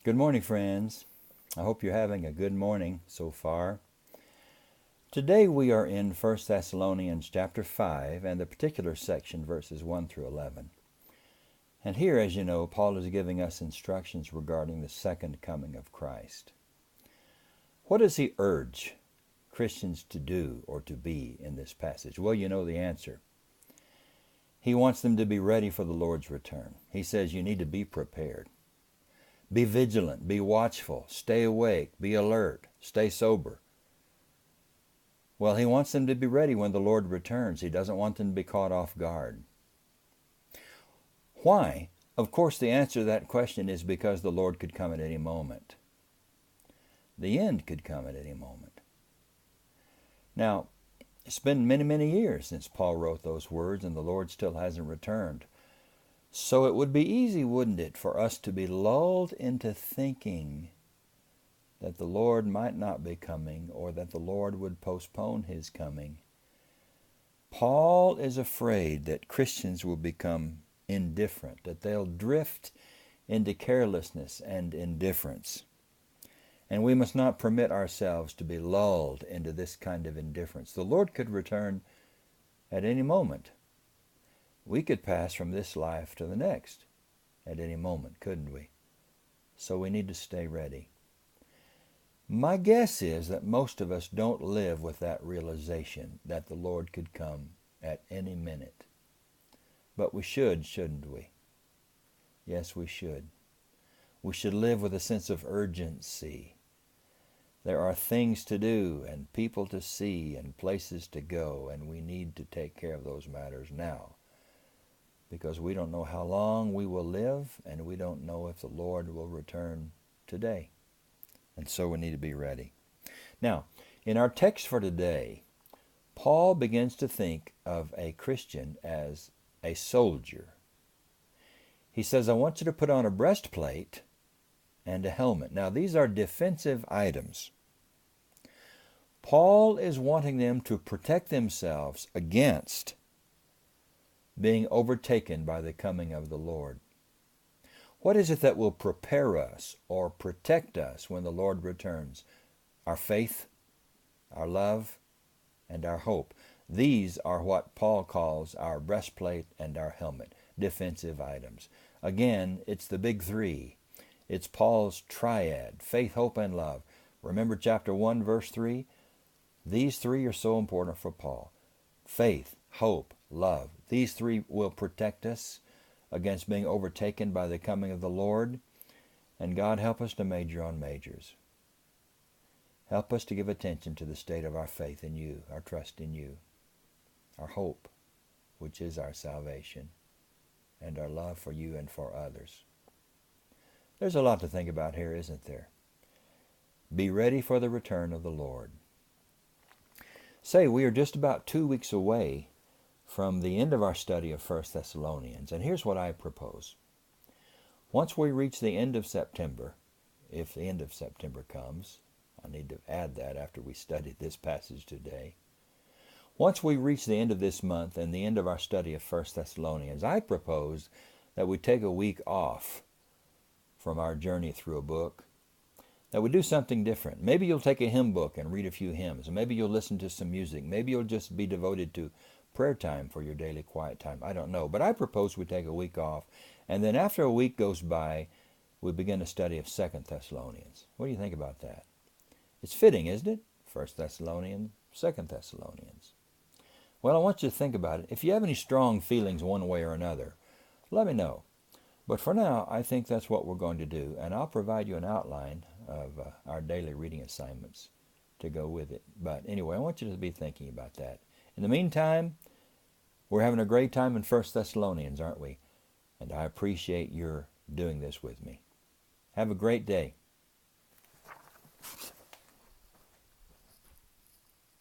Good morning, friends. I hope you're having a good morning so far. Today we are in 1 Thessalonians chapter 5 and the particular section verses 1 through 11. And here, as you know, Paul is giving us instructions regarding the second coming of Christ. What does he urge Christians to do or to be in this passage? Well, you know the answer. He wants them to be ready for the Lord's return. He says you need to be prepared. Be vigilant, be watchful, stay awake, be alert, stay sober. Well, he wants them to be ready when the Lord returns. He doesn't want them to be caught off guard. Why? Of course, the answer to that question is because the Lord could come at any moment. The end could come at any moment. Now, it's been many, many years since Paul wrote those words, and the Lord still hasn't returned. So it would be easy, wouldn't it, for us to be lulled into thinking that the Lord might not be coming or that the Lord would postpone his coming. Paul is afraid that Christians will become indifferent, that they'll drift into carelessness and indifference. And we must not permit ourselves to be lulled into this kind of indifference. The Lord could return at any moment. We could pass from this life to the next at any moment, couldn't we? So we need to stay ready. My guess is that most of us don't live with that realization that the Lord could come at any minute. But we should, shouldn't we? Yes, we should. We should live with a sense of urgency. There are things to do and people to see and places to go, and we need to take care of those matters now. Because we don't know how long we will live, and we don't know if the Lord will return today. And so we need to be ready. Now, in our text for today, Paul begins to think of a Christian as a soldier. He says, I want you to put on a breastplate and a helmet. Now, these are defensive items. Paul is wanting them to protect themselves against being overtaken by the coming of the Lord. What is it that will prepare us or protect us when the Lord returns? Our faith, our love, and our hope. These are what Paul calls our breastplate and our helmet, defensive items. Again, it's the big three. It's Paul's triad, faith, hope, and love. Remember chapter 1, verse 3? These three are so important for Paul. Faith, hope, love. These three will protect us against being overtaken by the coming of the Lord. And God, help us to major on majors. Help us to give attention to the state of our faith in you, our trust in you, our hope, which is our salvation, and our love for you and for others. There's a lot to think about here, isn't there? Be ready for the return of the Lord. Say, we are just about 2 weeks away from the end of our study of 1 Thessalonians, and here's what I propose. Once we reach the end of September, if the end of September comes, I need to add that after we studied this passage today. Once we reach the end of this month and the end of our study of 1 Thessalonians, I propose that we take a week off from our journey through a book, that we do something different. Maybe you'll take a hymn book and read a few hymns. Maybe you'll listen to some music. Maybe you'll just be devoted to prayer time for your daily quiet time. I don't know. But I propose we take a week off. And then after a week goes by, we begin a study of 2 Thessalonians. What do you think about that? It's fitting, isn't it? 1 Thessalonians, 2 Thessalonians. Well, I want you to think about it. If you have any strong feelings one way or another, let me know. But for now, I think that's what we're going to do. And I'll provide you an outline of our daily reading assignments to go with it. But anyway, I want you to be thinking about that. In the meantime, we're having a great time in 1 Thessalonians, aren't we? And I appreciate your doing this with me. Have a great day.